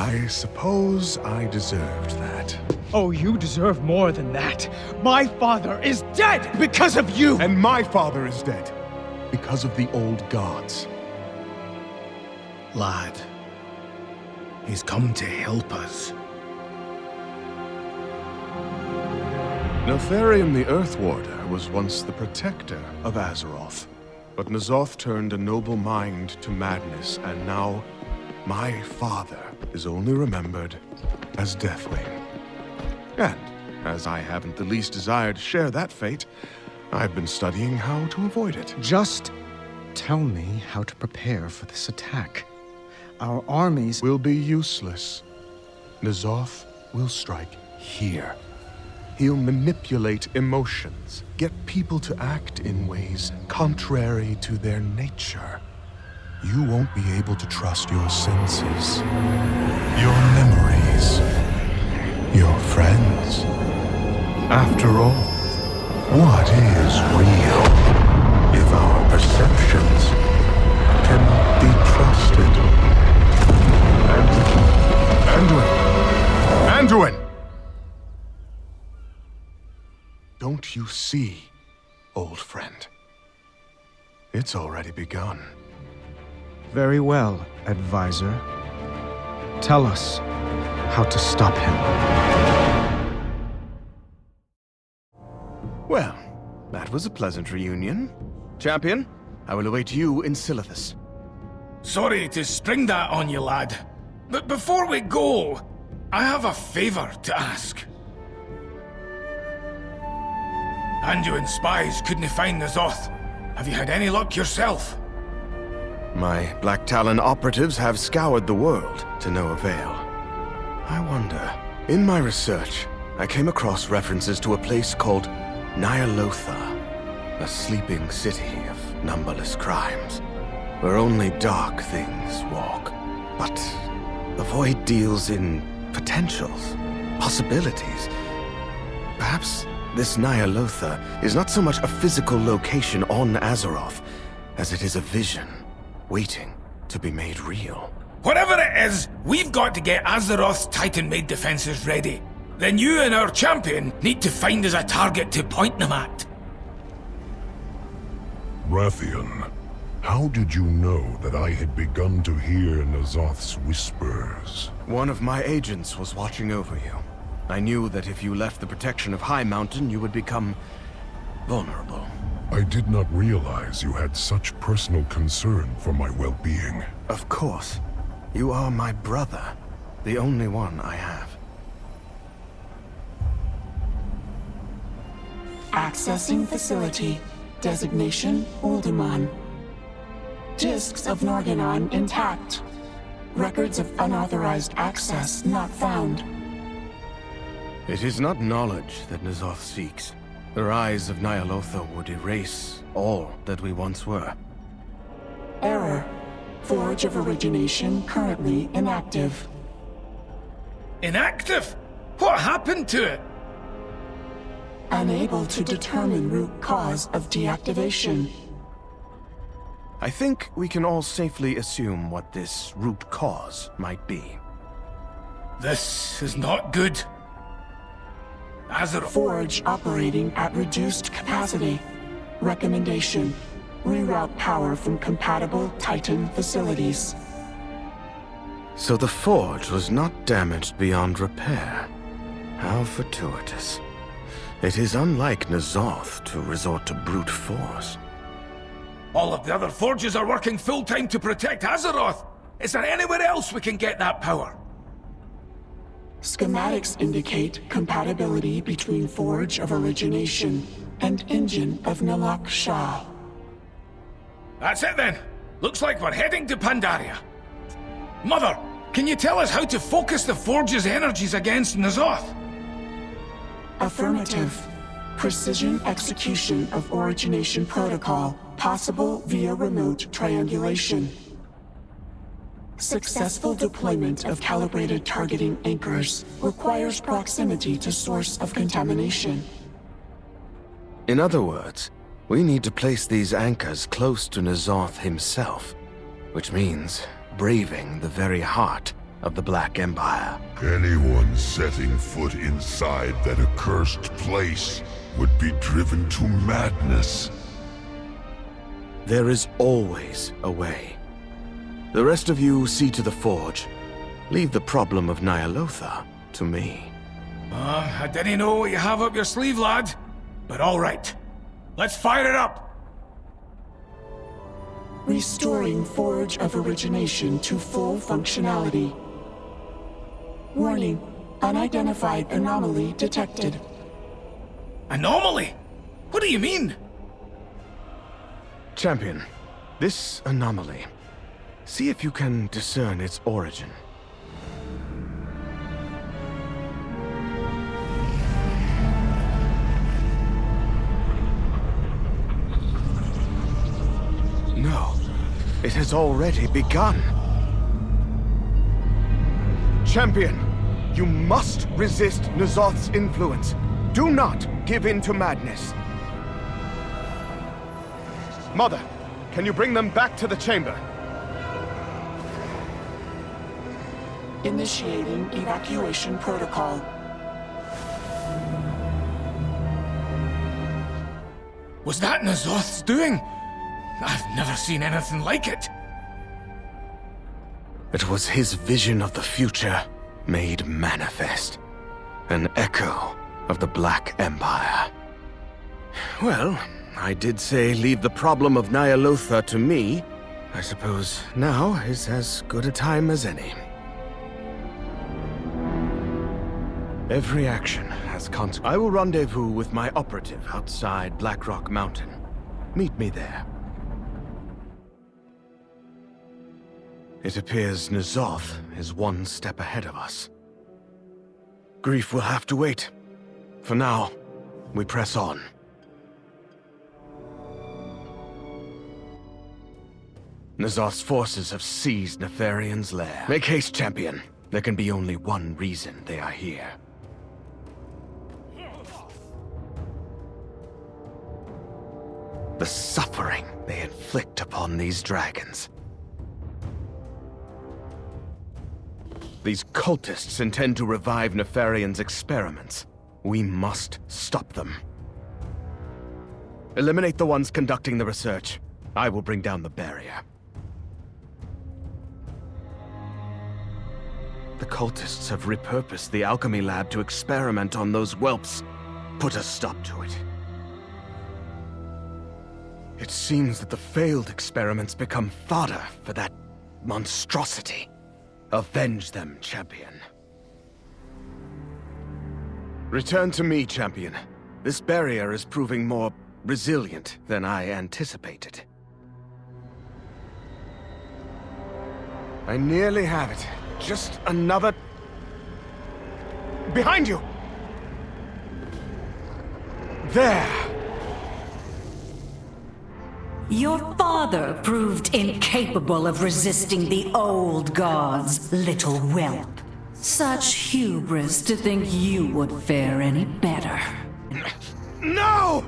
I suppose I deserved that. Oh, you deserve more than that. My father is dead because of you! And my father is dead because of the old gods. Lad, he's come to help us. Neltharion the Earthwarder was once the protector of Azeroth. But N'Zoth turned a noble mind to madness, and now my father is only remembered as Deathwing. And, as I haven't the least desire to share that fate, I've been studying how to avoid it. Just tell me how to prepare for this attack. Our armies will be useless. N'Zoth will strike here. He'll manipulate emotions, get people to act in ways contrary to their nature. You won't be able to trust your senses, your memories, your friends. After all, what is real if our perceptions cannot be trusted? Anduin! Don't you see, old friend? It's already begun. Very well, Advisor. Tell us how to stop him. Well, that was a pleasant reunion. Champion, I will await you in Silithus. Sorry to spring that on you, lad. But before we go, I have a favor to ask. Anduin spies couldn't find N'Zoth. Have you had any luck yourself? My Black Talon operatives have scoured the world to no avail. I wonder, in my research, I came across references to a place called Ny'alotha, a sleeping city of numberless crimes, where only dark things walk. But the Void deals in potentials, possibilities. Perhaps this Ny'alotha is not so much a physical location on Azeroth, as it is a vision, waiting to be made real. Whatever it is, we've got to get Azeroth's Titan-made defenses ready. Then you and our champion need to find us a target to point them at. Wrathion, how did you know that I had begun to hear N'Zoth's whispers? One of my agents was watching over you. I knew that if you left the protection of High Mountain, you would become vulnerable. I did not realize you had such personal concern for my well-being. Of course. You are my brother, the only one I have. Accessing facility. Designation Uldaman. Discs of Norganon intact. Records of unauthorized access not found. It is not knowledge that N'Zoth seeks. The rise of Ny'alotha would erase all that we once were. Error. Forge of Origination currently inactive. Inactive? What happened to it? Unable to determine root cause of deactivation. I think we can all safely assume what this root cause might be. This is not good. Azeroth. Forge operating at reduced capacity. Recommendation. Reroute power from compatible Titan facilities. So the forge was not damaged beyond repair. How fortuitous. It is unlike N'Zoth to resort to brute force. All of the other forges are working full-time to protect Azeroth. Is there anywhere else we can get that power? Schematics indicate compatibility between Forge of Origination and Engine of Ny'alotha. That's it then. Looks like we're heading to Pandaria. Mother, can you tell us how to focus the Forge's energies against N'Zoth? Affirmative. Precision execution of Origination Protocol, possible via remote triangulation. Successful deployment of calibrated targeting anchors requires proximity to source of contamination. In other words, we need to place these anchors close to N'Zoth himself, which means braving the very heart of the Black Empire. Anyone setting foot inside that accursed place would be driven to madness. There is always a way. The rest of you see to the forge. Leave the problem of Ny'alotha to me. I didn't know what you have up your sleeve, lad. But all right. Let's fire it up! Restoring Forge of Origination to full functionality. Warning, unidentified anomaly detected. Anomaly? What do you mean? Champion, this anomaly. See if you can discern its origin. No, it has already begun. Champion, you must resist N'Zoth's influence. Do not give in to madness. Mother, can you bring them back to the chamber? Initiating evacuation protocol. Was that N'Zoth's doing? I've never seen anything like it. It was his vision of the future made manifest. An echo of the Black Empire. Well, I did say leave the problem of Ny'alotha to me. I suppose now is as good a time as any. Every action has consequences. I will rendezvous with my operative outside Blackrock Mountain. Meet me there. It appears N'Zoth is one step ahead of us. Grief will have to wait. For now, we press on. N'Zoth's forces have seized Netherion's lair. Make haste, champion. There can be only one reason they are here. The suffering they inflict upon these dragons. These cultists intend to revive Netherion's experiments. We must stop them. Eliminate the ones conducting the research. I will bring down the barrier. The cultists have repurposed the alchemy lab to experiment on those whelps. Put a stop to it. It seems that the failed experiments become fodder for that monstrosity. Avenge them, champion. Return to me, champion. This barrier is proving more resilient than I anticipated. I nearly have it. Just another... Behind you! There! Your father proved incapable of resisting the old gods, little whelp. Such hubris to think you would fare any better. No!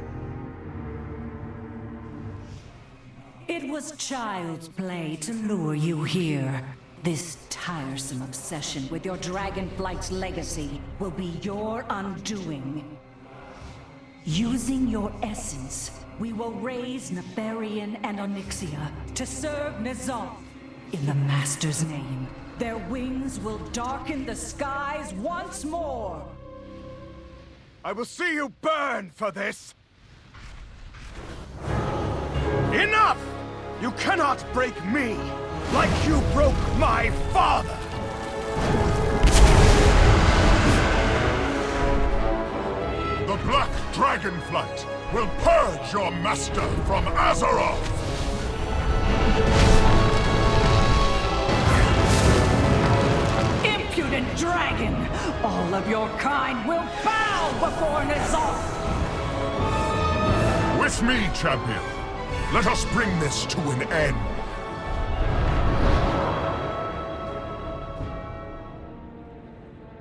It was child's play to lure you here. This tiresome obsession with your dragonflight's legacy will be your undoing. Using your essence, we will raise Netherion and Onyxia to serve N'Zoth. In the Master's name, their wings will darken the skies once more. I will see you burn for this! Enough! You cannot break me like you broke my father! The Black Dragonflight will purge your master from Azeroth! Impudent dragon! All of your kind will bow before N'Zoth! With me, champion. Let us bring this to an end.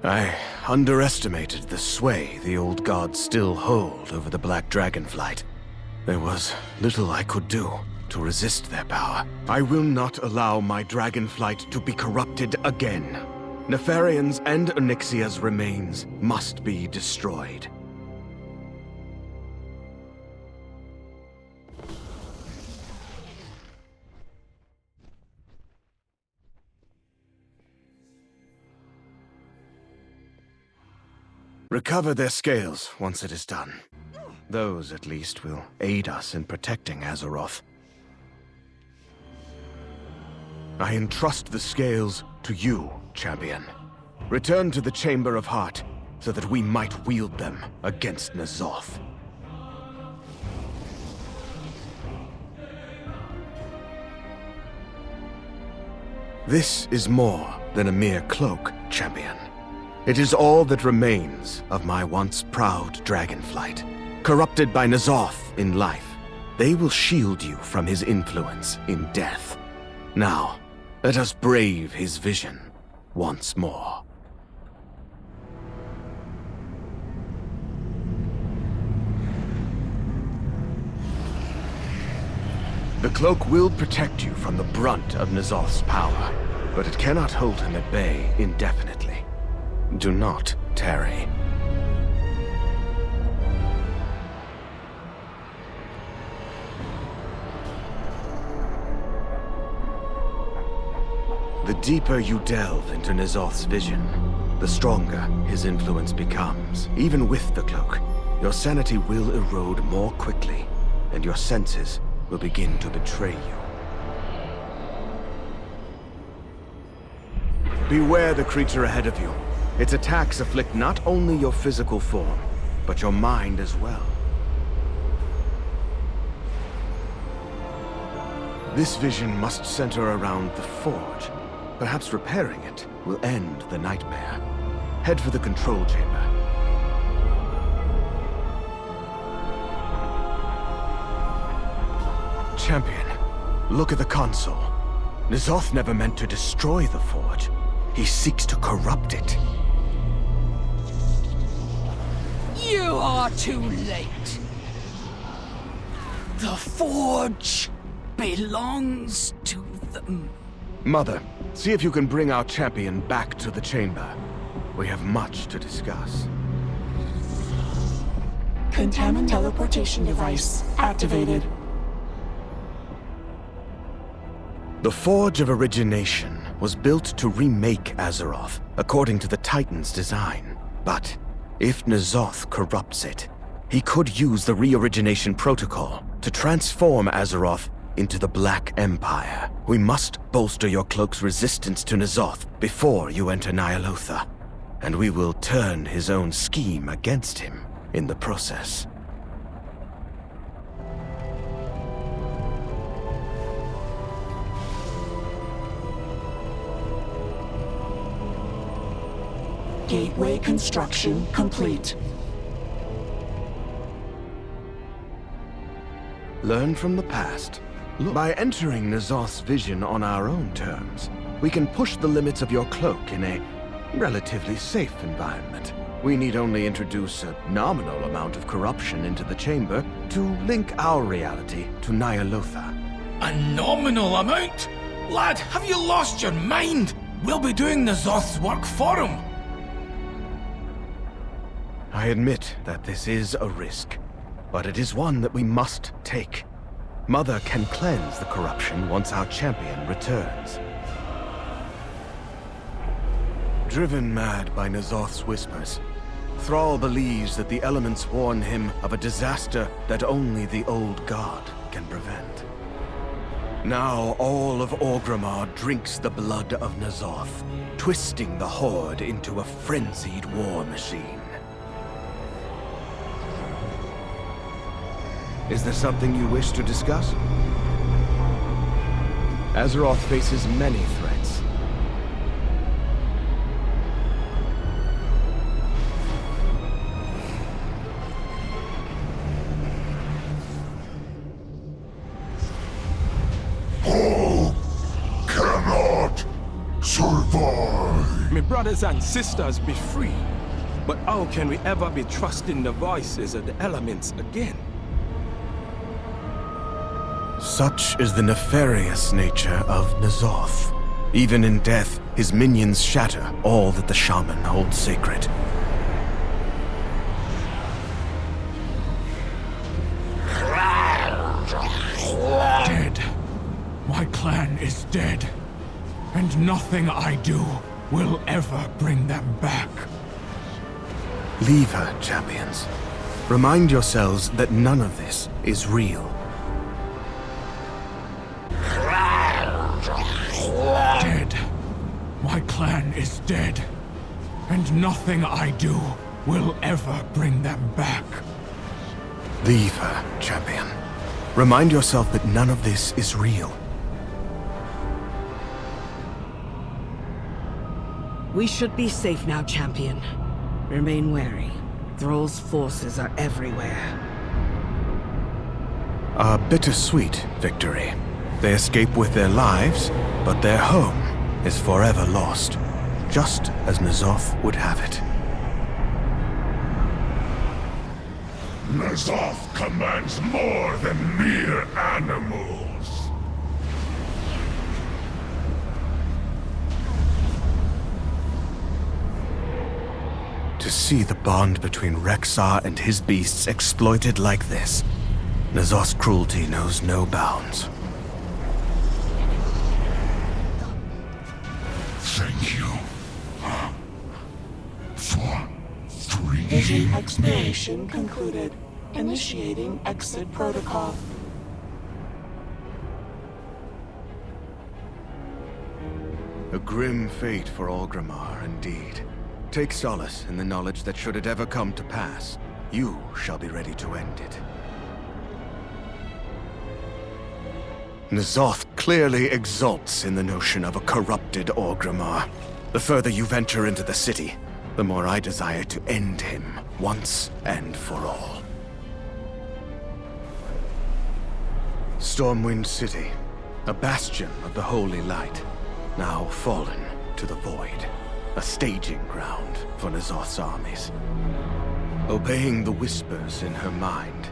I underestimated the sway the old gods still hold over the Black Dragonflight. There was little I could do to resist their power. I will not allow my Dragonflight to be corrupted again. Nefarion's and Onyxia's remains must be destroyed. Recover their scales once it is done. Those, at least, will aid us in protecting Azeroth. I entrust the scales to you, champion. Return to the Chamber of Heart, so that we might wield them against N'alotha. This is more than a mere cloak, champion. It is all that remains of my once proud dragonflight. Corrupted by N'alotha in life, they will shield you from his influence in death. Now, let us brave his vision once more. The cloak will protect you from the brunt of N'alotha's power, but it cannot hold him at bay indefinitely. Do not tarry. The deeper you delve into N'alotha's vision, the stronger his influence becomes. Even with the cloak, your sanity will erode more quickly, and your senses will begin to betray you. Beware the creature ahead of you. Its attacks afflict not only your physical form, but your mind as well. This vision must center around the Forge. Perhaps repairing it will end the nightmare. Head for the control chamber. Champion, look at the console. N'alotha never meant to destroy the Forge. He seeks to corrupt it. You are too late. The Forge belongs to them. Mother, see if you can bring our champion back to the chamber. We have much to discuss. Contamin teleportation device activated. The Forge of Origination was built to remake Azeroth, according to the Titan's design. But if N'alotha corrupts it, he could use the Reorigination Protocol to transform Azeroth into the Black Empire. We must bolster your cloak's resistance to N'alotha before you enter Ny'alotha, and we will turn his own scheme against him in the process. Gateway construction complete. Learn from the past. By entering N'alotha's vision on our own terms, we can push the limits of your cloak in a relatively safe environment. We need only introduce a nominal amount of corruption into the chamber to link our reality to Ny'alotha. A nominal amount? Lad, have you lost your mind? We'll be doing N'alotha's work for him. I admit that this is a risk, but it is one that we must take. Mother can cleanse the corruption once our champion returns. Driven mad by N'alotha's whispers, Thrall believes that the elements warn him of a disaster that only the old god can prevent. Now all of Orgrimmar drinks the blood of N'alotha, twisting the Horde into a frenzied war machine. Is there something you wish to discuss? Azeroth faces many threats. All cannot survive. My brothers and sisters be free, but how can we ever be trusting the voices of the elements again? Such is the nefarious nature of N'alotha. Even in death, his minions shatter all that the shaman holds sacred. Dead. My clan is dead. And nothing I do will ever bring them back. Leave her, champions. Remind yourselves that none of this is real. Dead. My clan is dead. And nothing I do will ever bring them back. Leave her, champion. Remind yourself that none of this is real. We should be safe now, champion. Remain wary. Thrall's forces are everywhere. A bittersweet victory. They escape with their lives, but their home is forever lost, just as Ny'alotha would have it. Ny'alotha commands more than mere animals. To see the bond between Rexxar and his beasts exploited like this, Ny'alotha's cruelty knows no bounds. Thank you. For 3 Vision years. exploration concluded. Initiating exit protocol. A grim fate for Orgrimmar, indeed. Take solace in the knowledge that should it ever come to pass, you shall be ready to end it. Ny'alotha clearly exults in the notion of a corrupted Orgrimmar. The further you venture into the city, the more I desire to end him once and for all. Stormwind City, a bastion of the Holy Light, now fallen to the void. A staging ground for Ny'alotha's armies. Obeying the whispers in her mind,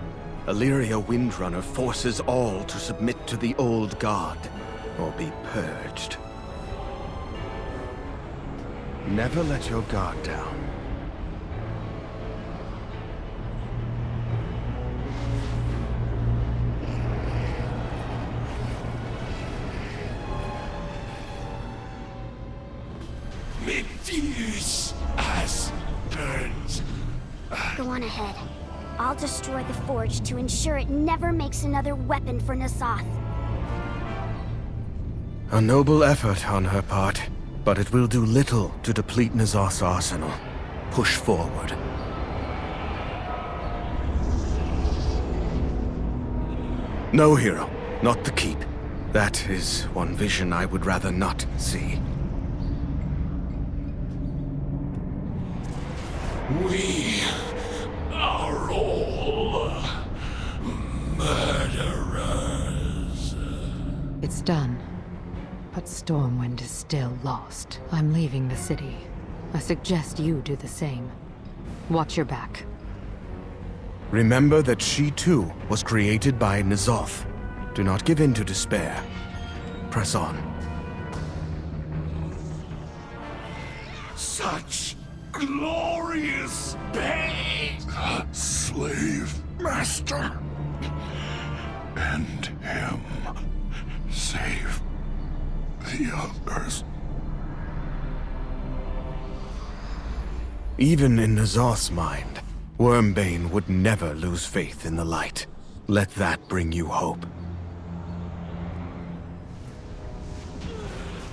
Illyria Windrunner forces all to submit to the old god, or be purged. Never let your guard down. Meteus as burns. Go on ahead. I'll destroy the forge to ensure it never makes another weapon for Ny'alotha. A noble effort on her part, but it will do little to deplete Ny'alotha's arsenal. Push forward. No, hero. Not the keep. That is one vision I would rather not see. We are all murderers. It's done. But Stormwind is still lost. I'm leaving the city. I suggest you do the same. Watch your back. Remember that she too was created by Ny'alotha. Do not give in to despair. Press on. Such glorious pain! Slave master. End him. Save the others. Even in Ny'alotha's mind, Wormbane would never lose faith in the light. Let that bring you hope.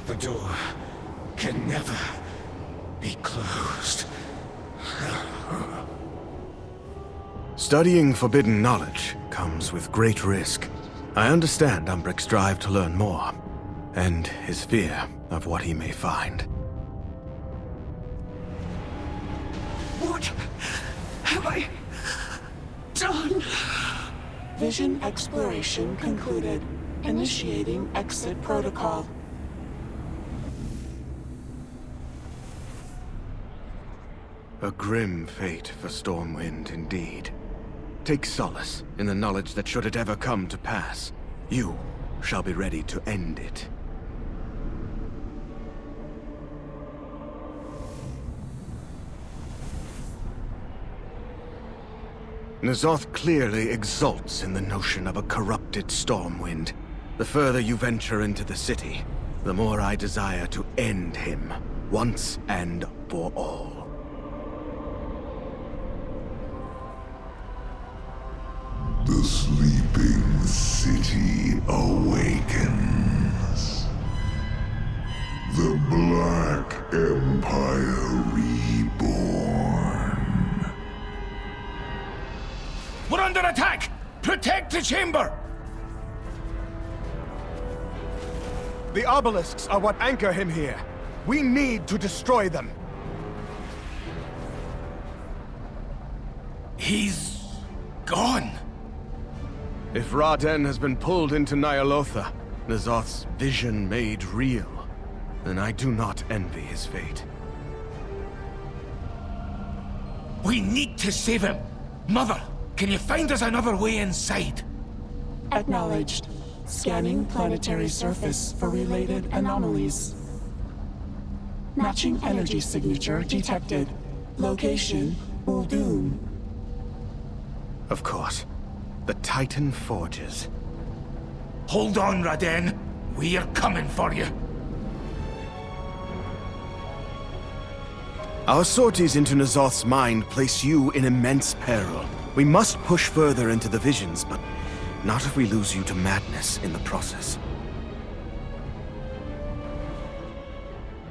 The door can never be closed. Studying forbidden knowledge comes with great risk. I understand Umbric's drive to learn more, and his fear of what he may find. What have I done? Vision exploration concluded. Initiating exit protocol. A grim fate for Stormwind, indeed. Take solace in the knowledge that should it ever come to pass, you shall be ready to end it. Ny'alotha clearly exults in the notion of a corrupted Stormwind. The further you venture into the city, the more I desire to end him, once and for all. The sleeping city awakens. The Black Empire reborn. We're under attack! Protect the chamber! The obelisks are what anchor him here. We need to destroy them. He's gone. If Wrathion has been pulled into Ny'alotha, Ny'alotha's vision made real, then I do not envy his fate. We need to save him. Mother, can you find us another way inside? Acknowledged. Scanning planetary surface for related anomalies. Matching energy signature detected. Location, Uldum. Of course. The Titan Forges. Hold on, Wrathion. We are coming for you. Our sorties into Ny'alotha's mind place you in immense peril. We must push further into the visions, but not if we lose you to madness in the process.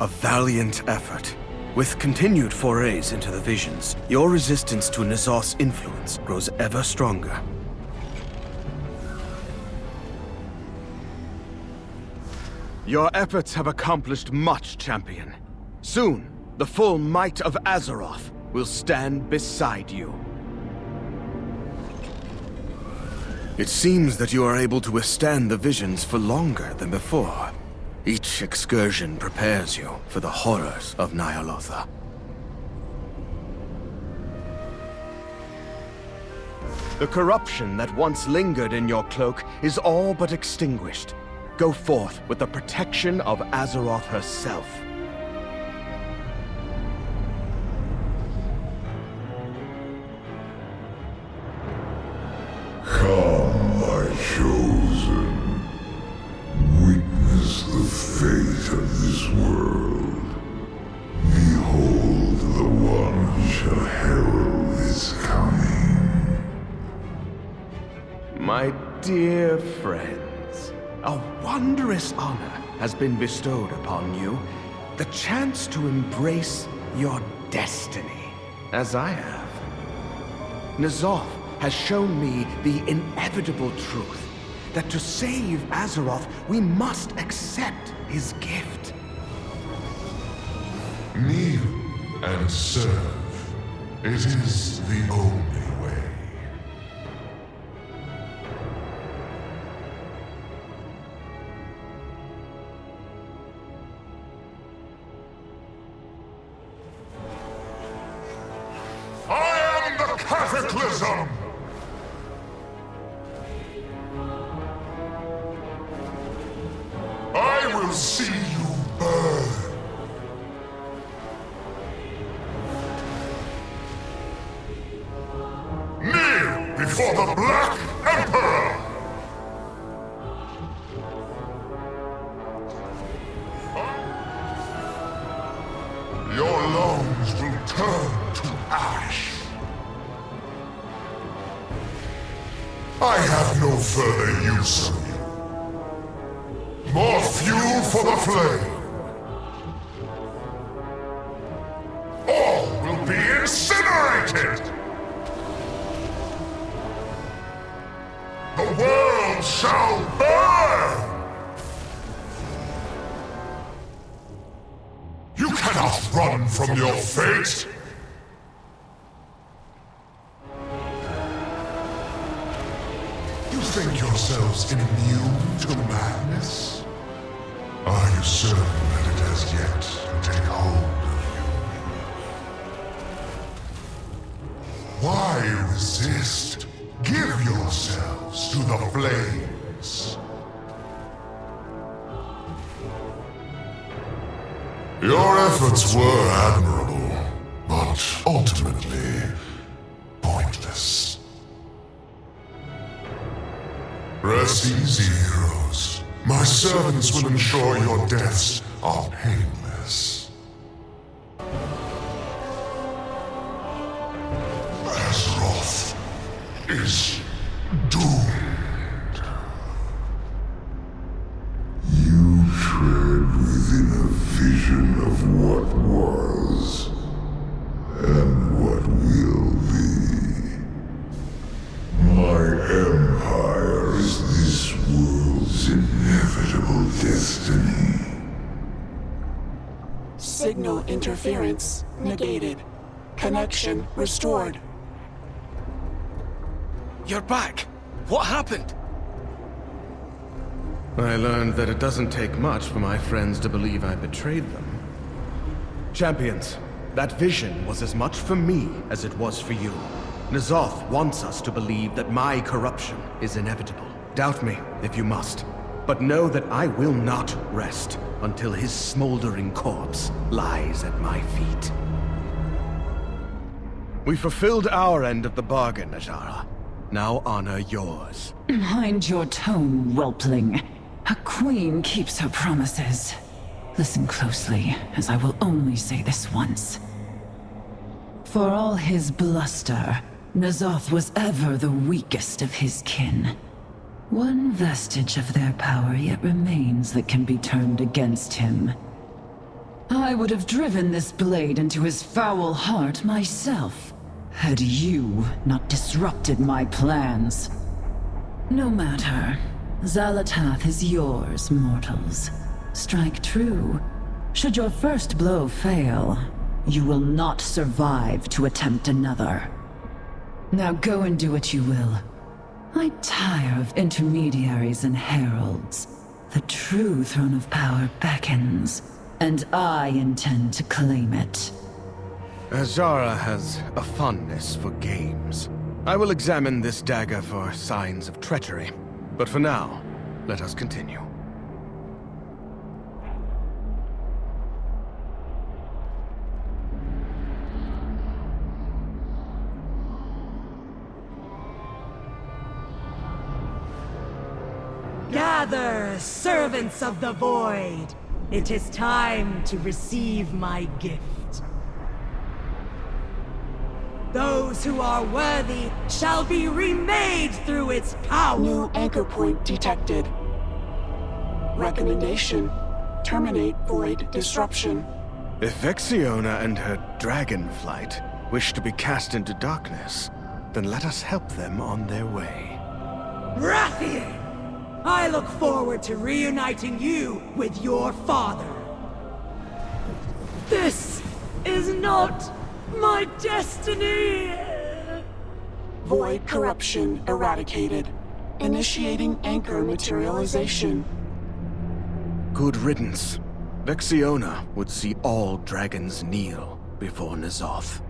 A valiant effort. With continued forays into the visions, your resistance to Ny'alotha's influence grows ever stronger. Your efforts have accomplished much, Champion. Soon, the full might of Azeroth will stand beside you. It seems that you are able to withstand the visions for longer than before. Each excursion prepares you for the horrors of Ny'alotha. The corruption that once lingered in your cloak is all but extinguished. Go forth with the protection of Azeroth herself. Come, my chosen. Witness the fate of this world. Behold the one who shall herald his coming. My dear friends, a wondrous honor has been bestowed upon you. The chance to embrace your destiny, as I have. Ny'alotha has shown me the inevitable truth that to save Azeroth, we must accept his gift. Kneel and serve. It is the only way. I am the Cataclysm! I will see you burn. Kneel before the Black Emperor! Your lungs will turn to ash. I have no further use of you. More fuel for the flame. All will be incinerated. The world shall burn. You cannot run from your fate. You think yourselves immune to madness? Are you certain that it has yet to take hold of you? Why resist? Give yourselves to the flames. Your efforts were admirable, but ultimately pointless. Rest easy, heroes. My servants will ensure your deaths are painless. Azeroth is doomed. You tread within a vision of what was and what will be. My empire is this world's inevitable destiny. Signal interference negated. Connection restored. You're back. What happened? I learned that it doesn't take much for my friends to believe I betrayed them. Champions, that vision was as much for me as it was for you. Ny'alotha wants us to believe that my corruption is inevitable. Doubt me, if you must. But know that I will not rest until his smoldering corpse lies at my feet. We fulfilled our end of the bargain, Azara. Now honor yours. Mind your tone, whelpling. A queen keeps her promises. Listen closely, as I will only say this once. For all his bluster, Ny'alotha was ever the weakest of his kin. One vestige of their power yet remains that can be turned against him. I would have driven this blade into his foul heart myself, had you not disrupted my plans. No matter. Ny'alotha is yours, mortals. Strike true. Should your first blow fail, you will not survive to attempt another. Now go and do what you will. I tire of intermediaries and heralds. The true throne of power beckons, and I intend to claim it. Azara has a fondness for games. I will examine this dagger for signs of treachery. But for now, let us continue. Gather, servants of the Void! It is time to receive my gift. Those who are worthy shall be remade through its power! New anchor point detected. Recommendation: terminate Void disruption. If Vexiona and her dragonflight wish to be cast into darkness, then let us help them on their way. Wrathion! I look forward to reuniting you with your father. This is not my destiny! Void corruption eradicated. Initiating anchor materialization. Good riddance. Vexiona would see all dragons kneel before Ny'alotha.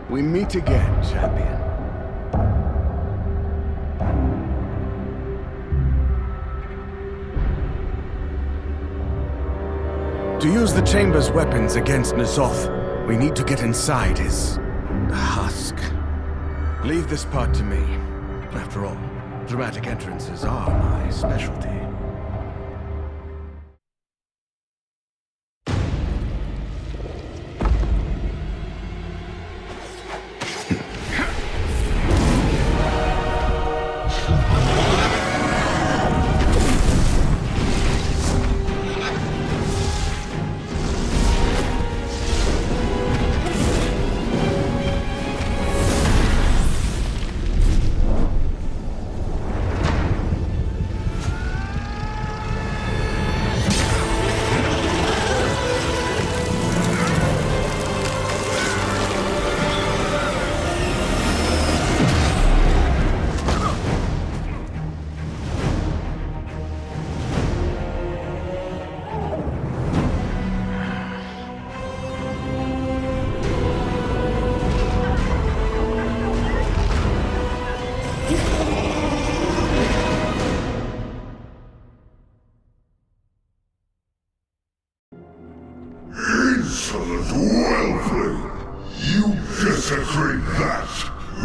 We meet again, champion. To use the Chamber's weapons against Ny'alotha, we need to get inside his husk. Leave this part to me. After all, dramatic entrances are my specialty.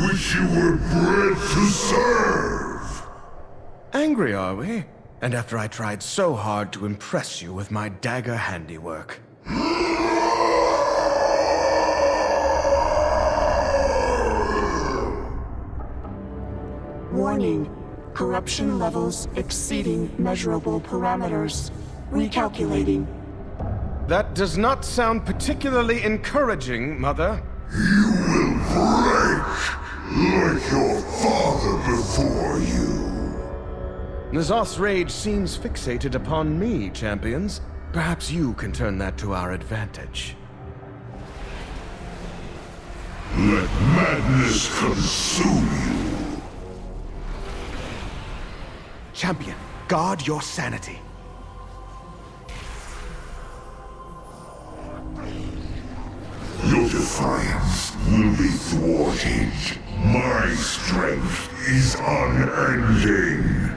which you were bred to serve. Angry, are we? And after I tried so hard to impress you with my dagger handiwork. Warning. Corruption levels exceeding measurable parameters. Recalculating. That does not sound particularly encouraging, Mother. You will break like your father before you. N'Zoth's rage seems fixated upon me, champions. Perhaps you can turn that to our advantage. Let madness consume you. Champion, guard your sanity. Your defiance will be thwarted. My strength is unending.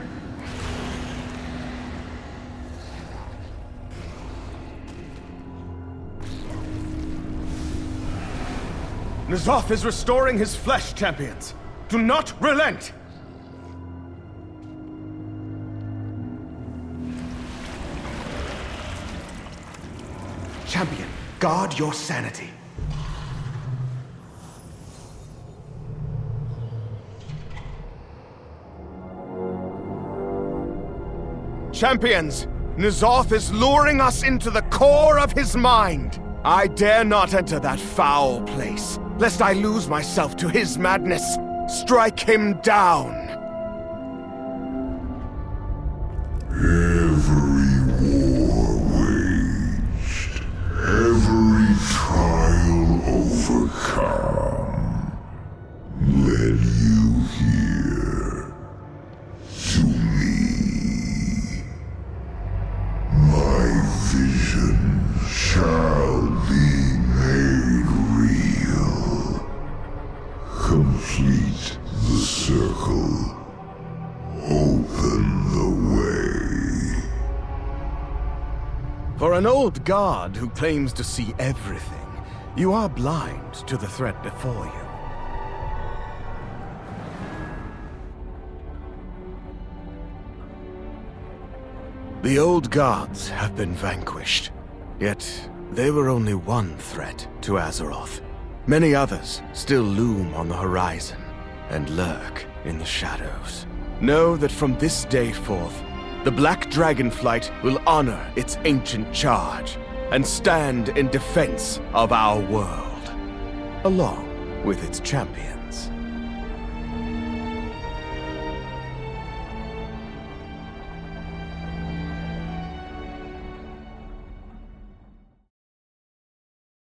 N'Zoth is restoring his flesh, champions. Do not relent! Champion, guard your sanity. Champions, N'Zoth is luring us into the core of his mind. I dare not enter that foul place, lest I lose myself to his madness. Strike him down. Every war waged, every trial overcome, led you here to me. My vision shall be made real. Complete the circle. Open the way. For an old god who claims to see everything, you are blind to the threat before you. The old gods have been vanquished, yet they were only one threat to Azeroth. Many others still loom on the horizon and lurk in the shadows. Know that from this day forth, the Black Dragonflight will honor its ancient charge and stand in defense of our world, along with its champions.